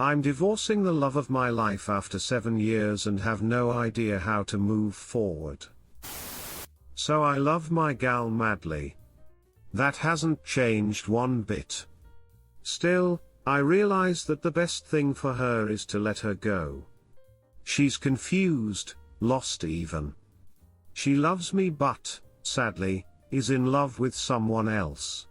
I'm divorcing the love of my life after 7 years and have no idea how to move forward. So I love my gal madly. That hasn't changed one bit. Still, I realize that the best thing for her is to let her go. She's confused, lost even. She loves me but, sadly, is in love with someone else.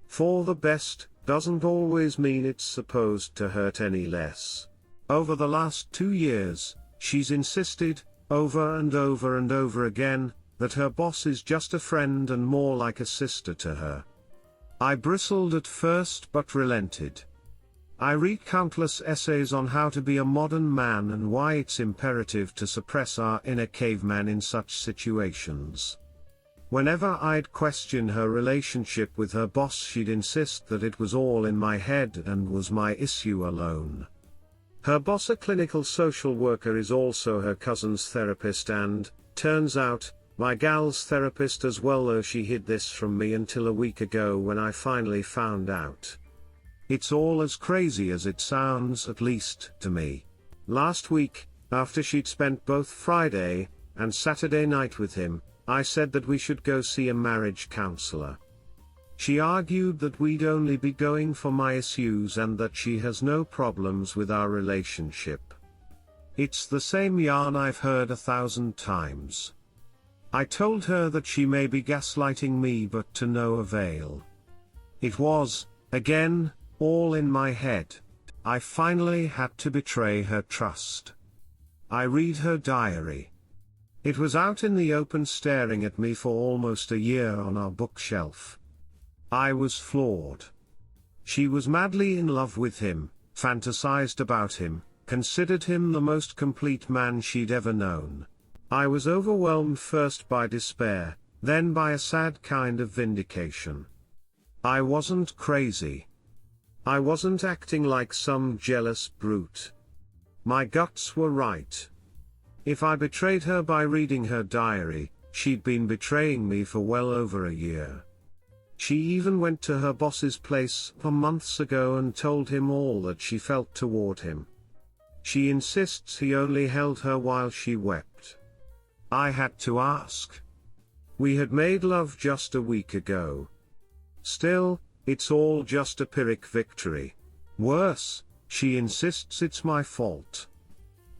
For the best doesn't always mean it's supposed to hurt any less. Over the last 2 years, she's insisted, over and over and over again, that her boss is just a friend and more like a sister to her. I bristled at first but relented. I read countless essays on how to be a modern man and why it's imperative to suppress our inner caveman in such situations. Whenever I'd question her relationship with her boss, she'd insist that it was all in my head and was my issue alone. Her boss, a clinical social worker, is also her cousin's therapist and, turns out, my gal's therapist as well, though she hid this from me until a week ago when I finally found out. It's all as crazy as it sounds, at least to me. Last week, after she'd spent both Friday and Saturday night with him, I said that we should go see a marriage counselor. She argued that we'd only be going for my issues and that she has no problems with our relationship. It's the same yarn I've heard 1,000 times. I told her that she may be gaslighting me, but to no avail. It was, again, all in my head. I finally had to betray her trust. I read her diary. It was out in the open, staring at me for almost a year on our bookshelf. I was floored. She was madly in love with him, fantasized about him, considered him the most complete man she'd ever known. I was overwhelmed first by despair, then by a sad kind of vindication. I wasn't crazy. I wasn't acting like some jealous brute. My guts were right. If I betrayed her by reading her diary, she'd been betraying me for well over a year. She even went to her boss's place months ago and told him all that she felt toward him. She insists he only held her while she wept. I had to ask. We had made love just a week ago. Still, it's all just a Pyrrhic victory. Worse, she insists it's my fault.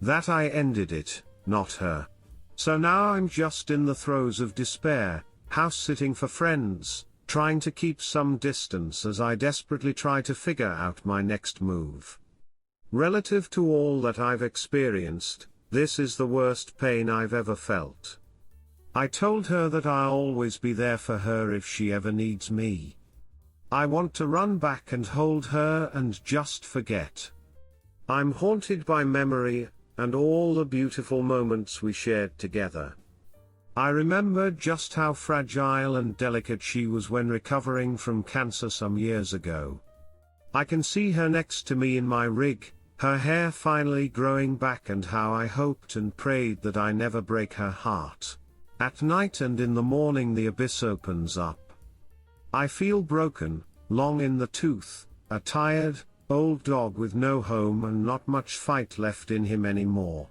That I ended it, not her. So now I'm just in the throes of despair, house-sitting for friends, trying to keep some distance as I desperately try to figure out my next move. Relative to all that I've experienced, this is the worst pain I've ever felt. I told her that I'll always be there for her if she ever needs me. I want to run back and hold her and just forget. I'm haunted by memory and all the beautiful moments we shared together. I remember just how fragile and delicate she was when recovering from cancer some years ago. I can see her next to me in my rig, her hair finally growing back, and how I hoped and prayed that I never break her heart. At night and in the morning the abyss opens up. I feel broken, long in the tooth, a tired, old dog with no home and not much fight left in him anymore.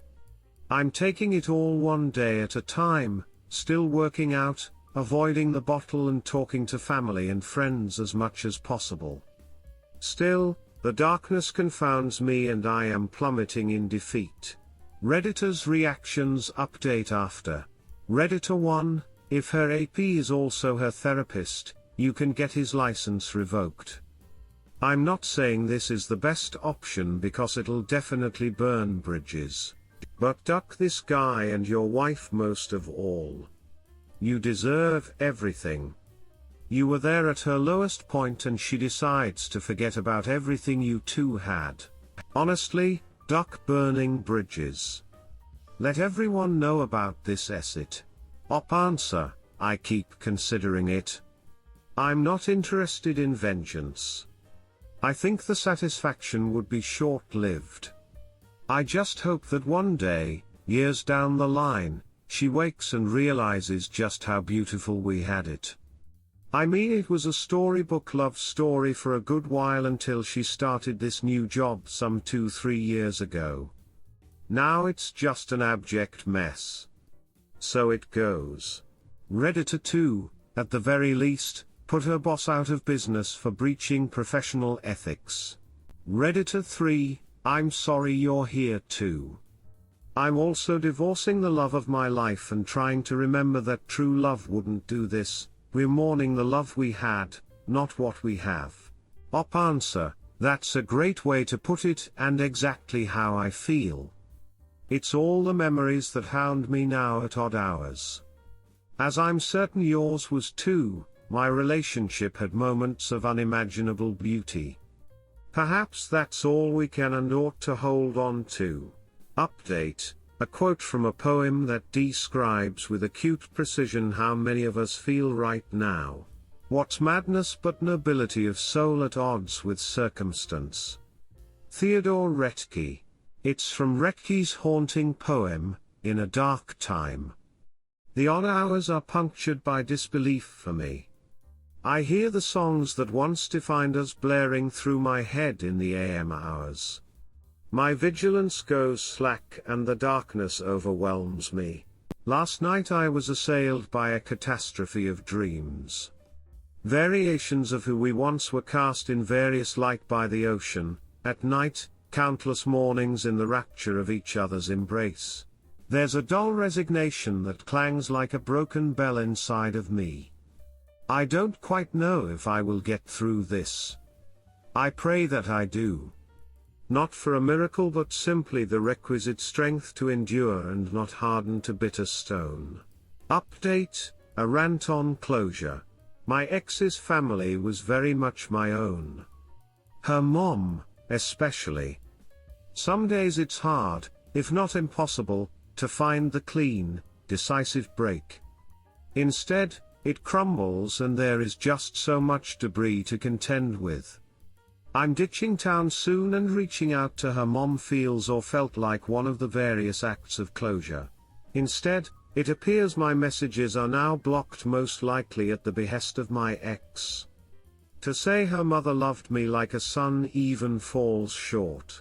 I'm taking it all one day at a time, still working out, avoiding the bottle and talking to family and friends as much as possible. Still, the darkness confounds me and I am plummeting in defeat. Redditor's reactions update after. Redditor 1, if her AP is also her therapist, you can get his license revoked. I'm not saying this is the best option because it'll definitely burn bridges. But duck this guy and your wife most of all. You deserve everything. You were there at her lowest point and she decides to forget about everything you two had. Honestly, duck burning bridges. Let everyone know about this exit. Op answer, I keep considering it. I'm not interested in vengeance. I think the satisfaction would be short-lived. I just hope that one day, years down the line, she wakes and realizes just how beautiful we had it. I mean, it was a storybook love story for a good while until she started this new job some 2-3 years ago. Now it's just an abject mess. So it goes. Redditor 2, at the very least, put her boss out of business for breaching professional ethics. Redditor 3, I'm sorry you're here too. I'm also divorcing the love of my life and trying to remember that true love wouldn't do this. We're mourning the love we had, not what we have. Op answer, that's a great way to put it and exactly how I feel. It's all the memories that hound me now at odd hours. As I'm certain yours was too, my relationship had moments of unimaginable beauty. Perhaps that's all we can and ought to hold on to. Update, a quote from a poem that describes with acute precision how many of us feel right now. What madness but nobility of soul at odds with circumstance. Theodore Retke. It's from Retke's haunting poem, In a Dark Time. The odd hours are punctured by disbelief for me. I hear the songs that once defined us blaring through my head in the AM hours. My vigilance goes slack and the darkness overwhelms me. Last night I was assailed by a catastrophe of dreams. Variations of who we once were cast in various light by the ocean, at night, countless mornings in the rapture of each other's embrace. There's a dull resignation that clangs like a broken bell inside of me. I don't quite know if I will get through this. I pray that I do. Not for a miracle but simply the requisite strength to endure and not harden to bitter stone. Update, a rant on closure. My ex's family was very much my own. Her mom, especially. Some days it's hard, if not impossible, to find the clean, decisive break. Instead, it crumbles and there is just so much debris to contend with. I'm ditching town soon and reaching out to her mom feels or felt like one of the various acts of closure. Instead, it appears my messages are now blocked, most likely at the behest of my ex. To say her mother loved me like a son even falls short.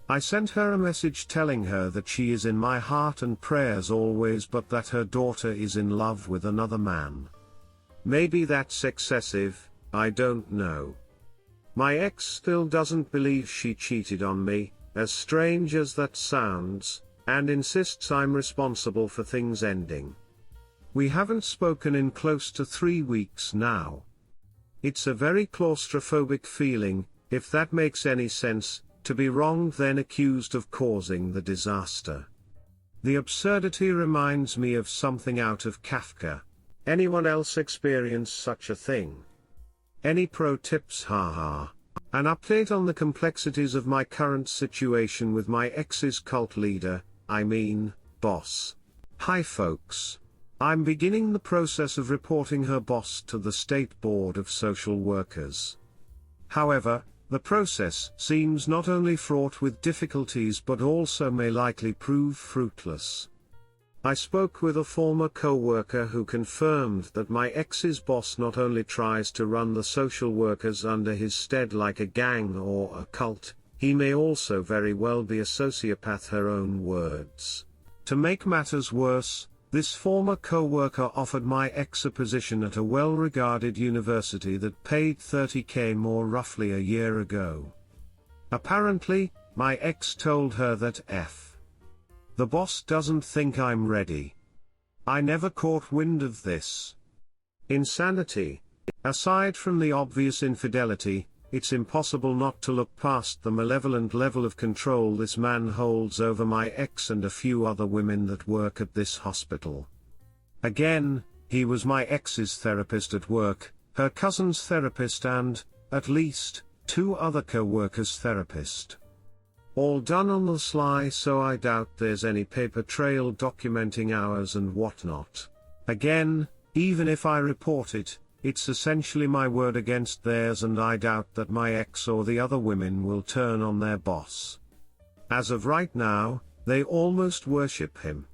I sent her a message telling her that she is in my heart and prayers always, but that her daughter is in love with another man. Maybe that's excessive, I don't know. My ex still doesn't believe she cheated on me, as strange as that sounds, and insists I'm responsible for things ending. We haven't spoken in close to 3 weeks now. It's a very claustrophobic feeling, if that makes any sense, to be wronged then accused of causing the disaster. The absurdity reminds me of something out of Kafka. Anyone else experience such a thing? Any pro tips? Haha. An update on the complexities of my current situation with my ex's cult leader, boss. Hi folks. I'm beginning the process of reporting her boss to the State Board of Social Workers. However, the process seems not only fraught with difficulties but also may likely prove fruitless. I spoke with a former co-worker who confirmed that my ex's boss not only tries to run the social workers under his stead like a gang or a cult, he may also very well be a sociopath, her own words. To make matters worse, this former co-worker offered my ex a position at a well-regarded university that paid $30,000 more roughly a year ago. Apparently, my ex told her that the boss doesn't think I'm ready. I never caught wind of this. Insanity. Aside from the obvious infidelity, it's impossible not to look past the malevolent level of control this man holds over my ex and a few other women that work at this hospital. Again, he was my ex's therapist at work, her cousin's therapist and, at least, 2 other co-workers' therapist. All done on the sly, so I doubt there's any paper trail documenting hours and whatnot. Again, even if I report it, it's essentially my word against theirs and I doubt that my ex or the other women will turn on their boss. As of right now, they almost worship him.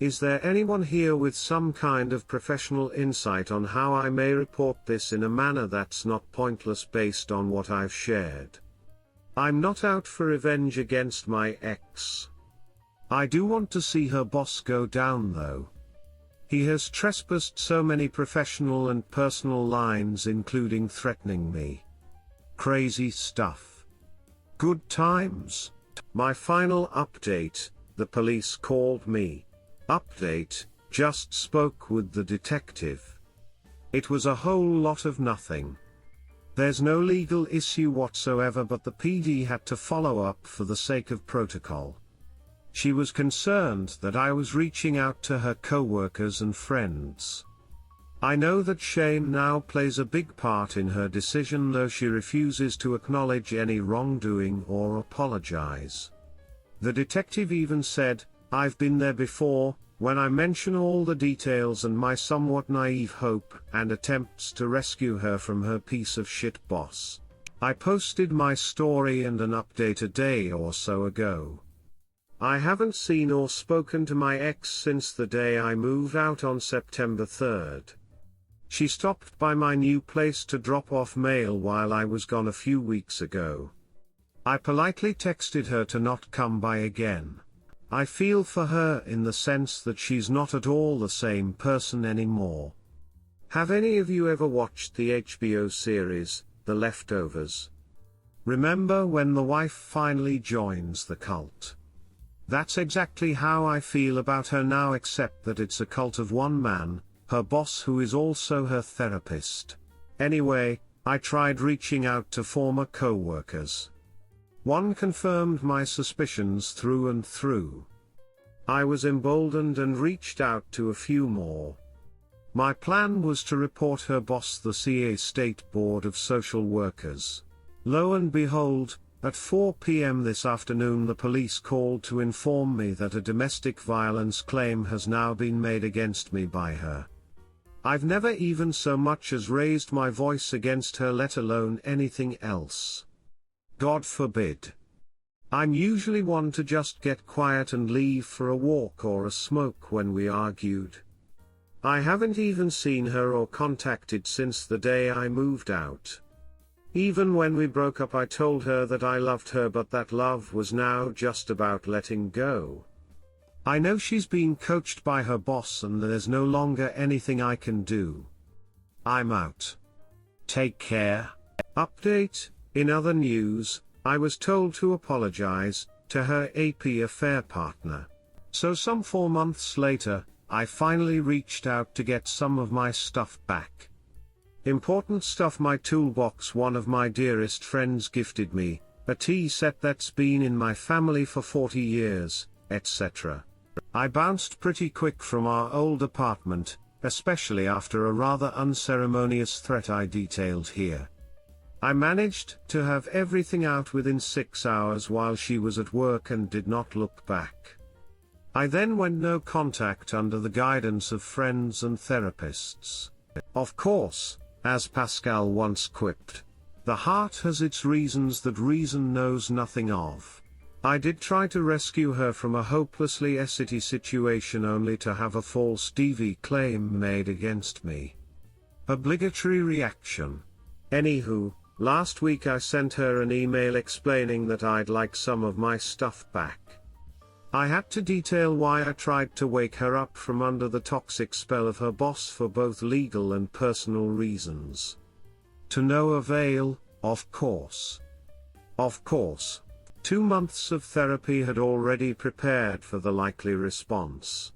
Is there anyone here with some kind of professional insight on how I may report this in a manner that's not pointless based on what I've shared? I'm not out for revenge against my ex. I do want to see her boss go down though. He has trespassed so many professional and personal lines, including threatening me. Crazy stuff. Good times. My final update, the police called me. Update, just spoke with the detective. It was a whole lot of nothing. There's no legal issue whatsoever, but the PD had to follow up for the sake of protocol. She was concerned that I was reaching out to her co-workers and friends. I know that shame now plays a big part in her decision, though she refuses to acknowledge any wrongdoing or apologize. The detective even said, "I've been there before," when I mention all the details and my somewhat naive hope and attempts to rescue her from her piece of shit boss. I posted my story and an update a day or so ago. I haven't seen or spoken to my ex since the day I moved out on September 3rd. She stopped by my new place to drop off mail while I was gone a few weeks ago. I politely texted her to not come by again. I feel for her in the sense that she's not at all the same person anymore. Have any of you ever watched the HBO series, The Leftovers? Remember when the wife finally joins the cult? That's exactly how I feel about her now, except that it's a cult of one man, her boss, who is also her therapist. Anyway, I tried reaching out to former co-workers. One confirmed my suspicions through and through. I was emboldened and reached out to a few more. My plan was to report her boss, the CA State Board of Social Workers. Lo and behold, at 4 p.m. this afternoon the police called to inform me that a domestic violence claim has now been made against me by her. I've never even so much as raised my voice against her, let alone anything else. God forbid. I'm usually one to just get quiet and leave for a walk or a smoke when we argued. I haven't even seen her or contacted since the day I moved out. Even when we broke up, I told her that I loved her, but that love was now just about letting go. I know she's been coached by her boss and there's no longer anything I can do. I'm out. Take care. Update. In other news, I was told to apologize to her AP affair partner. So some 4 months later, I finally reached out to get some of my stuff back. Important stuff: my toolbox one of my dearest friends gifted me, a tea set that's been in my family for 40 years, etc. I bounced pretty quick from our old apartment, especially after a rather unceremonious threat I detailed here. I managed to have everything out within 6 hours while she was at work and did not look back. I then went no contact under the guidance of friends and therapists. Of course, as Pascal once quipped, the heart has its reasons that reason knows nothing of. I did try to rescue her from a hopelessly shitty situation, only to have a false DV claim made against me. Obligatory reaction. Anywho, last week I sent her an email explaining that I'd like some of my stuff back. I had to detail why I tried to wake her up from under the toxic spell of her boss for both legal and personal reasons. To no avail, of course. Of course. 2 months of therapy had already prepared for the likely response.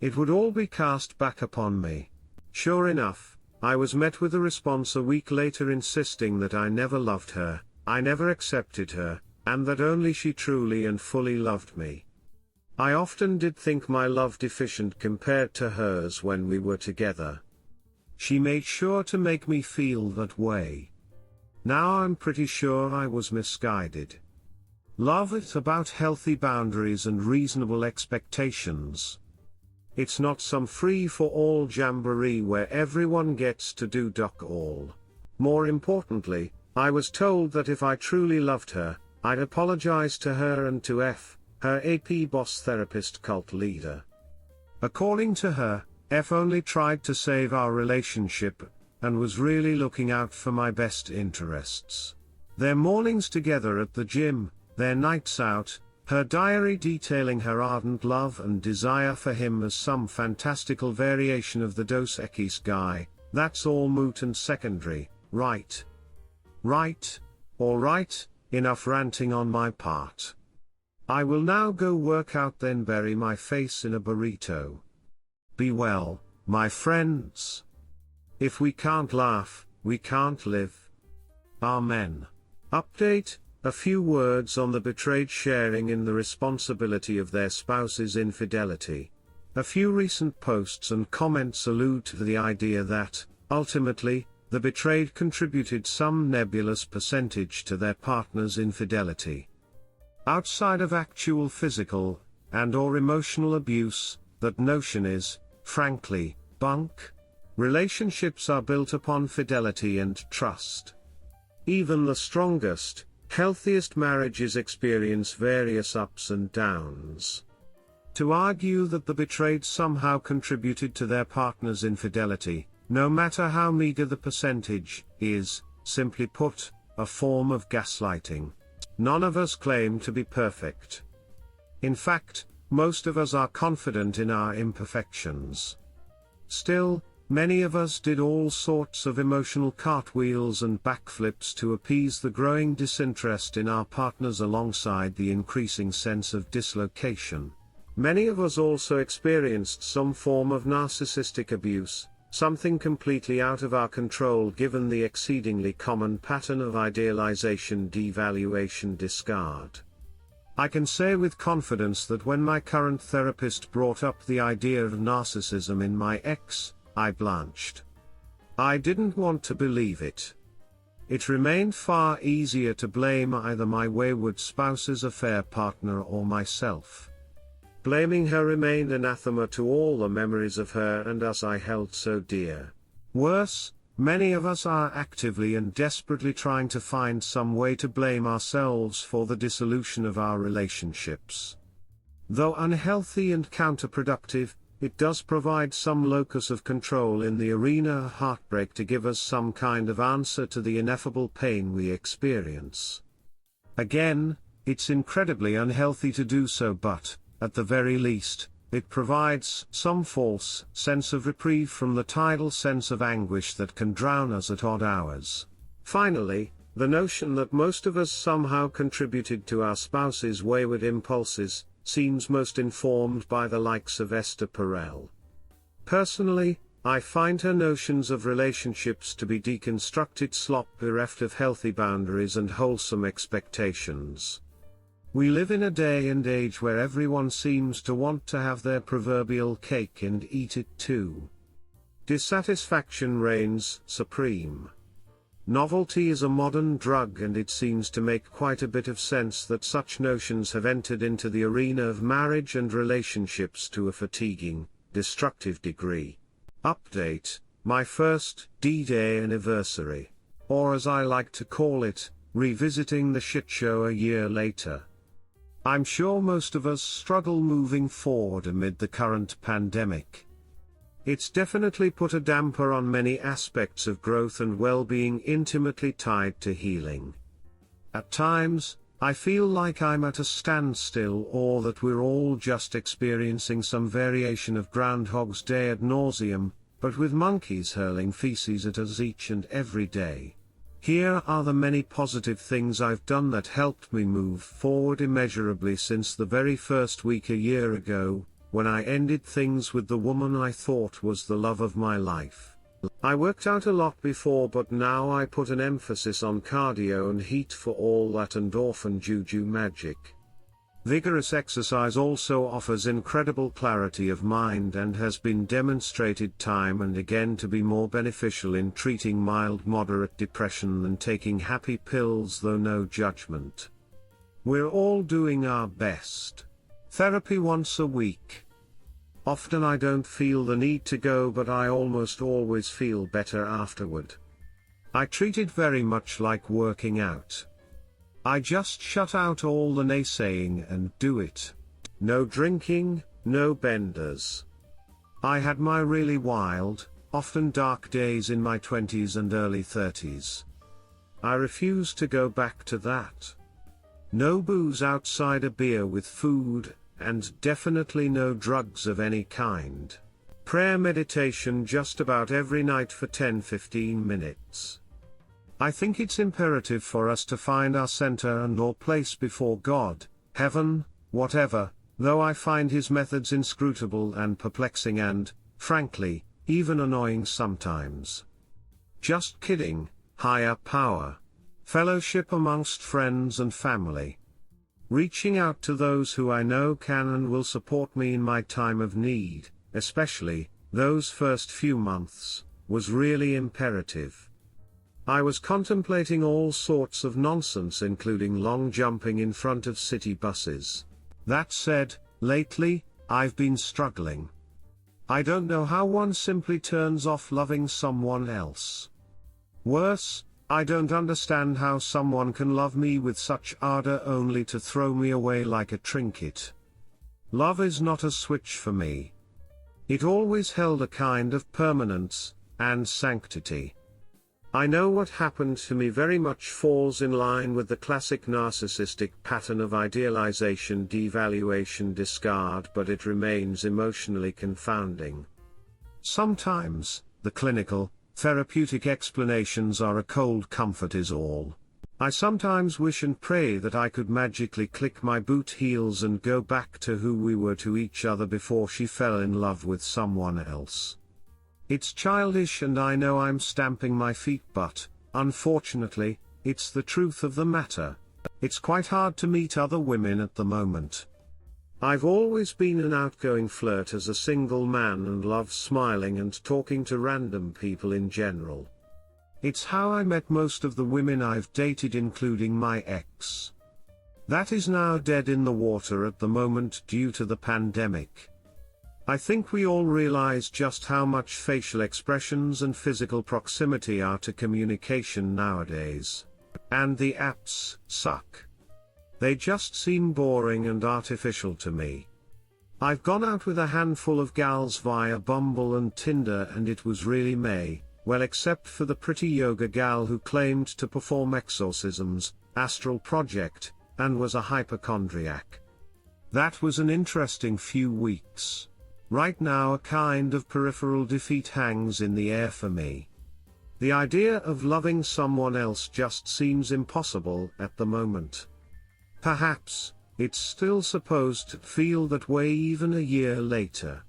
It would all be cast back upon me. Sure enough, I was met with a response a week later insisting that I never loved her, I never accepted her, and that only she truly and fully loved me. I often did think my love deficient compared to hers when we were together. She made sure to make me feel that way. Now I'm pretty sure I was misguided. Love is about healthy boundaries and reasonable expectations. It's not some free-for-all jamboree where everyone gets to do all. More importantly, I was told that if I truly loved her, I'd apologize to her and to her AP boss therapist cult leader. According to her, F only tried to save our relationship, and was really looking out for my best interests. Their mornings together at the gym, their nights out, her diary detailing her ardent love and desire for him as some fantastical variation of the Dos Equis guy, that's all moot and secondary, right? Right? Alright, enough ranting on my part. I will now go work out, then bury my face in a burrito. Be well, my friends. If we can't laugh, we can't live. Amen. Update: a few words on the betrayed sharing in the responsibility of their spouse's infidelity. A few recent posts and comments allude to the idea that, ultimately, the betrayed contributed some nebulous percentage to their partner's infidelity. Outside of actual physical and/or emotional abuse, that notion is, frankly, bunk. Relationships are built upon fidelity and trust. Even the strongest, healthiest marriages experience various ups and downs. To argue that the betrayed somehow contributed to their partner's infidelity, no matter how meager the percentage, is, simply put, a form of gaslighting. None of us claim to be perfect. In fact, most of us are confident in our imperfections. Still, many of us did all sorts of emotional cartwheels and backflips to appease the growing disinterest in our partners alongside the increasing sense of dislocation. Many of us also experienced some form of narcissistic abuse, something completely out of our control given the exceedingly common pattern of idealization, devaluation, discard. I can say with confidence that when my current therapist brought up the idea of narcissism in my ex, I blanched. I didn't want to believe it. It remained far easier to blame either my wayward spouse's affair partner or myself. Blaming her remained anathema to all the memories of her and us I held so dear. Worse, many of us are actively and desperately trying to find some way to blame ourselves for the dissolution of our relationships. Though unhealthy and counterproductive, it does provide some locus of control in the arena of heartbreak to give us some kind of answer to the ineffable pain we experience. Again, it's incredibly unhealthy to do so, but, at the very least, it provides some false sense of reprieve from the tidal sense of anguish that can drown us at odd hours. Finally, the notion that most of us somehow contributed to our spouse's wayward impulses seems most informed by the likes of Esther Perel. Personally, I find her notions of relationships to be deconstructed slop bereft of healthy boundaries and wholesome expectations. We live in a day and age where everyone seems to want to have their proverbial cake and eat it too. Dissatisfaction reigns supreme. Novelty is a modern drug, and it seems to make quite a bit of sense that such notions have entered into the arena of marriage and relationships to a fatiguing, destructive degree. Update: my first D-Day anniversary. Or as I like to call it, revisiting the shit show a year later. I'm sure most of us struggle moving forward amid the current pandemic. It's definitely put a damper on many aspects of growth and well-being intimately tied to healing. At times, I feel like I'm at a standstill, or that we're all just experiencing some variation of Groundhog's Day ad nauseum, but with monkeys hurling feces at us each and every day. Here are the many positive things I've done that helped me move forward immeasurably since the very first week a year ago, when I ended things with the woman I thought was the love of my life. I worked out a lot before, but now I put an emphasis on cardio and heat for all that endorphin juju magic. Vigorous exercise also offers incredible clarity of mind and has been demonstrated time and again to be more beneficial in treating mild-moderate depression than taking happy pills, though no judgment. We're all doing our best. Therapy once a week. Often I don't feel the need to go, but I almost always feel better afterward. I treat it very much like working out. I just shut out all the naysaying and do it. No drinking, no benders. I had my really wild, often dark days in my 20s and early 30s. I refuse to go back to that. No booze outside a beer with food, and definitely no drugs of any kind. Prayer meditation just about every night for 10-15 minutes. I think it's imperative for us to find our center and or place before God, heaven, whatever, though I find his methods inscrutable and perplexing and, frankly, even annoying sometimes. Just kidding, higher power. Fellowship amongst friends and family. Reaching out to those who I know can and will support me in my time of need, especially, those first few months, was really imperative. I was contemplating all sorts of nonsense including long jumping in front of city buses. That said, lately, I've been struggling. I don't know how one simply turns off loving someone else. Worse, I don't understand how someone can love me with such ardor only to throw me away like a trinket. Love is not a switch for me. It always held a kind of permanence and sanctity. I know what happened to me very much falls in line with the classic narcissistic pattern of idealization, devaluation, discard, but it remains emotionally confounding. Sometimes, the clinical, therapeutic explanations are a cold comfort is all. I sometimes wish and pray that I could magically click my boot heels and go back to who we were to each other before she fell in love with someone else. It's childish and I know I'm stamping my feet, but, unfortunately, it's the truth of the matter. It's quite hard to meet other women at the moment. I've always been an outgoing flirt as a single man and love smiling and talking to random people in general. It's how I met most of the women I've dated, including my ex. That is now dead in the water at the moment due to the pandemic. I think we all realize just how much facial expressions and physical proximity are to communication nowadays. And the apps suck. They just seem boring and artificial to me. I've gone out with a handful of gals via Bumble and Tinder and it was really May, well except for the pretty yoga gal who claimed to perform exorcisms, astral project, and was a hypochondriac. That was an interesting few weeks. Right now a kind of peripheral defeat hangs in the air for me. The idea of loving someone else just seems impossible at the moment. Perhaps, it's still supposed to feel that way even a year later.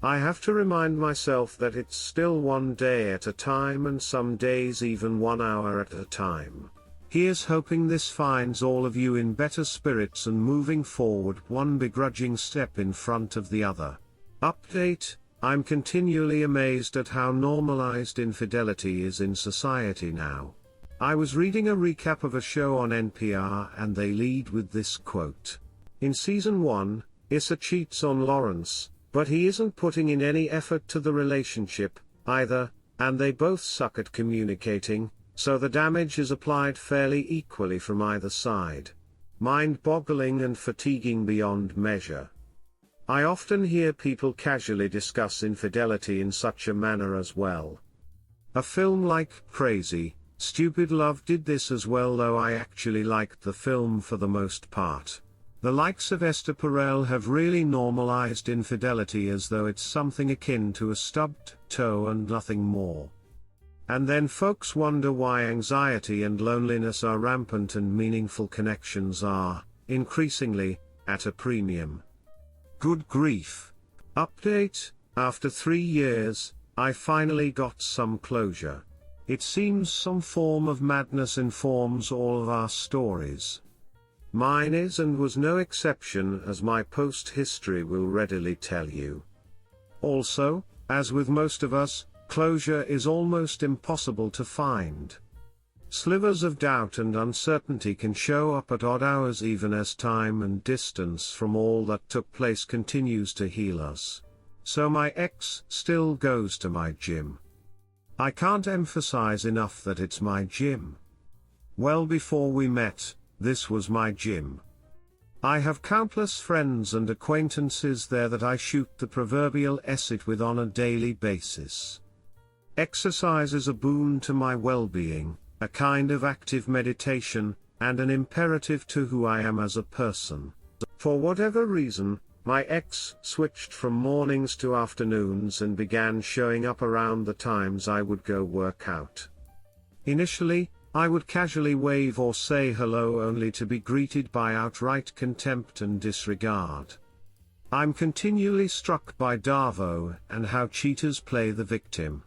I have to remind myself that it's still one day at a time and some days even 1 hour at a time. Here's hoping this finds all of you in better spirits and moving forward one begrudging step in front of the other. Update: I'm continually amazed at how normalized infidelity is in society now. I was reading a recap of a show on NPR and they lead with this quote. In season 1, Issa cheats on Lawrence, but he isn't putting in any effort to the relationship, either, and they both suck at communicating, so the damage is applied fairly equally from either side. Mind-boggling and fatiguing beyond measure. I often hear people casually discuss infidelity in such a manner as well. A film like Crazy, Stupid Love did this as well, though I actually liked the film for the most part. The likes of Esther Perel have really normalized infidelity as though it's something akin to a stubbed toe and nothing more. And then folks wonder why anxiety and loneliness are rampant and meaningful connections are, increasingly, at a premium. Good grief. Update: after 3 years, I finally got some closure. It seems some form of madness informs all of our stories. Mine is and was no exception, as my post history will readily tell you. Also, as with most of us, closure is almost impossible to find. Slivers of doubt and uncertainty can show up at odd hours even as time and distance from all that took place continues to heal us. So my ex still goes to my gym. I can't emphasize enough that it's my gym. Well, before we met, this was my gym. I have countless friends and acquaintances there that I shoot the proverbial essay with on a daily basis. Exercise is a boon to my well-being, a kind of active meditation, and an imperative to who I am as a person. For whatever reason, my ex switched from mornings to afternoons and began showing up around the times I would go work out. Initially, I would casually wave or say hello only to be greeted by outright contempt and disregard. I'm continually struck by Darvo and how cheaters play the victim.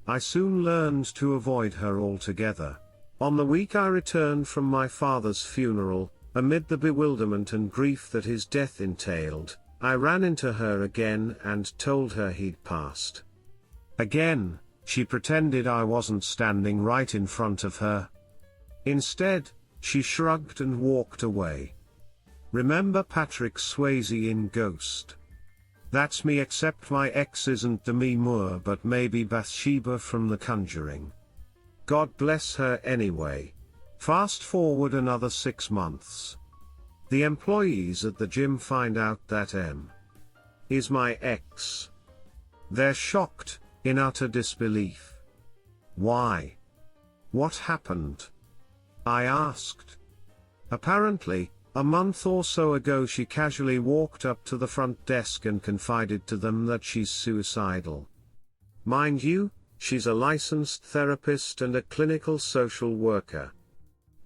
I soon learned to avoid her altogether. On the week I returned from my father's funeral, amid the bewilderment and grief that his death entailed, I ran into her again and told her he'd passed. Again, she pretended I wasn't standing right in front of her. Instead, she shrugged and walked away. Remember Patrick Swayze in Ghost? That's me, except my ex isn't Demi Moore but maybe Bathsheba from The Conjuring. God bless her anyway. Fast forward another 6 months. The employees at the gym find out that M is my ex. They're shocked, in utter disbelief. Why? What happened? I asked. Apparently, a month or so ago she casually walked up to the front desk and confided to them that she's suicidal. Mind you, she's a licensed therapist and a clinical social worker.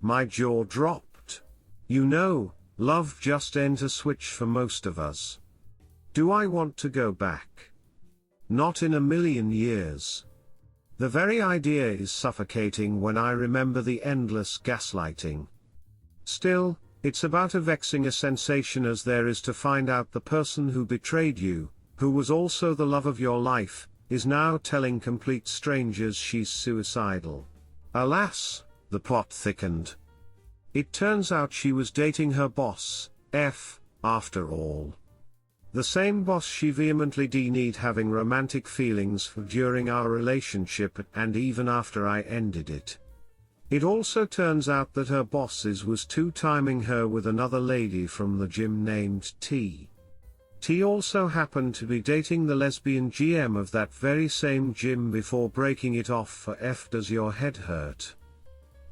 My jaw dropped. You know, love just ain't a switch for most of us. Do I want to go back? Not in a million years. The very idea is suffocating when I remember the endless gaslighting. Still, it's about as vexing a sensation as there is to find out the person who betrayed you, who was also the love of your life, is now telling complete strangers she's suicidal. Alas, the plot thickened. It turns out she was dating her boss, F, after all. The same boss she vehemently denied having romantic feelings for during our relationship and even after I ended it. It also turns out that her bosses was two-timing her with another lady from the gym named T. T also happened to be dating the lesbian GM of that very same gym before breaking it off for F. Does your head hurt?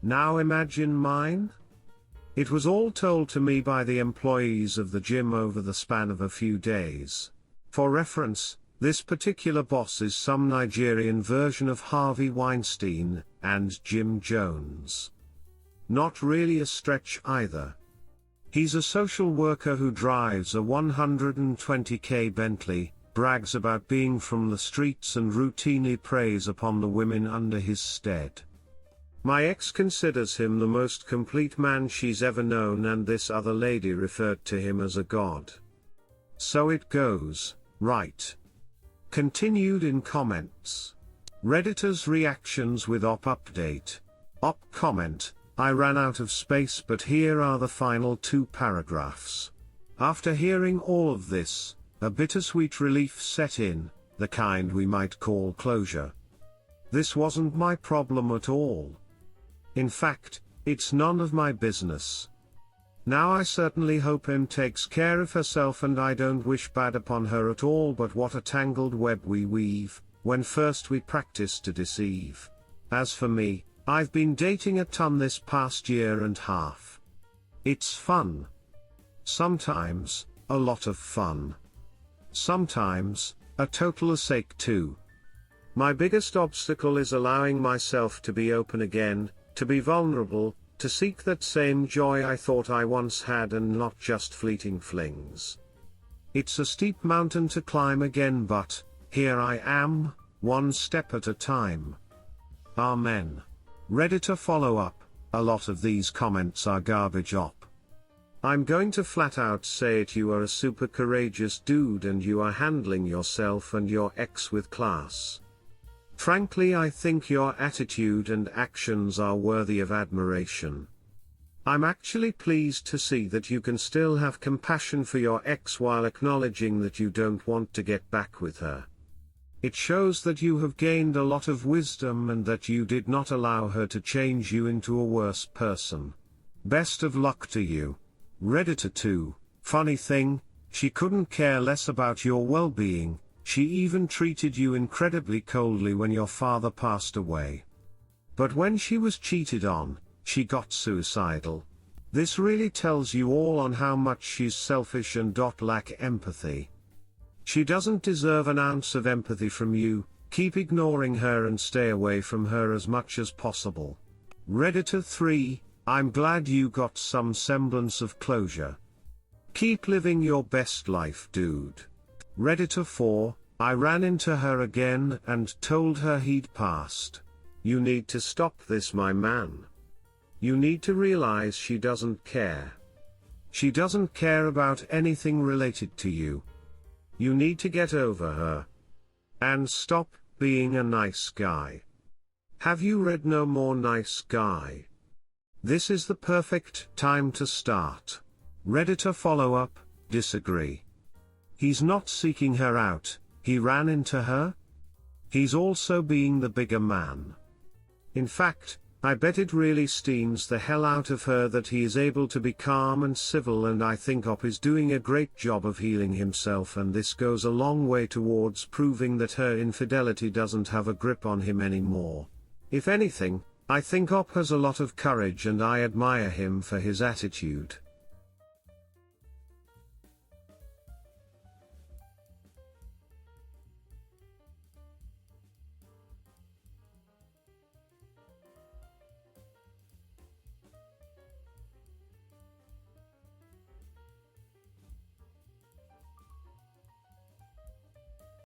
Now imagine mine? It was all told to me by the employees of the gym over the span of a few days. For reference, this particular boss is some Nigerian version of Harvey Weinstein and Jim Jones. Not really a stretch either. He's a social worker who drives a 120k Bentley, brags about being from the streets and routinely preys upon the women under his stead. My ex considers him the most complete man she's ever known, and this other lady referred to him as a god. So it goes, right? Continued in comments. Redditor's reactions with op update. Op comment, I ran out of space, but here are the final 2 paragraphs. After hearing all of this, a bittersweet relief set in, the kind we might call closure. This wasn't my problem at all. In fact, it's none of my business. Now I certainly hope M takes care of herself, and I don't wish bad upon her at all, but what a tangled web we weave, when first we practice to deceive. As for me, I've been dating a ton this past year and half. It's fun. Sometimes, a lot of fun. Sometimes, a total headache too. My biggest obstacle is allowing myself to be open again, to be vulnerable, to seek that same joy I thought I once had and not just fleeting flings. It's a steep mountain to climb again, but here I am, one step at a time. Amen. Redditor follow-up, a lot of these comments are garbage op. I'm going to flat out say it, you are a super courageous dude and you are handling yourself and your ex with class. Frankly, I think your attitude and actions are worthy of admiration. I'm actually pleased to see that you can still have compassion for your ex while acknowledging that you don't want to get back with her. It shows that you have gained a lot of wisdom and that you did not allow her to change you into a worse person. Best of luck to you. Redditor 2, funny thing, she couldn't care less about your well-being, she even treated you incredibly coldly when your father passed away. But when she was cheated on, she got suicidal. This really tells you all on how much she's selfish and lack empathy. She doesn't deserve an ounce of empathy from you, keep ignoring her and stay away from her as much as possible. Redditor 3, I'm glad you got some semblance of closure. Keep living your best life, dude. Redditor 4, I ran into her again and told her he'd passed. You need to stop this, my man. You need to realize she doesn't care. She doesn't care about anything related to you. You need to get over her. And stop being a nice guy. Have you read No More Nice Guy? This is the perfect time to start. Redditor follow-up, disagree. He's not seeking her out, he ran into her? He's also being the bigger man. In fact, I bet it really steams the hell out of her that he is able to be calm and civil, and I think Op is doing a great job of healing himself, and this goes a long way towards proving that her infidelity doesn't have a grip on him anymore. If anything, I think Op has a lot of courage and I admire him for his attitude.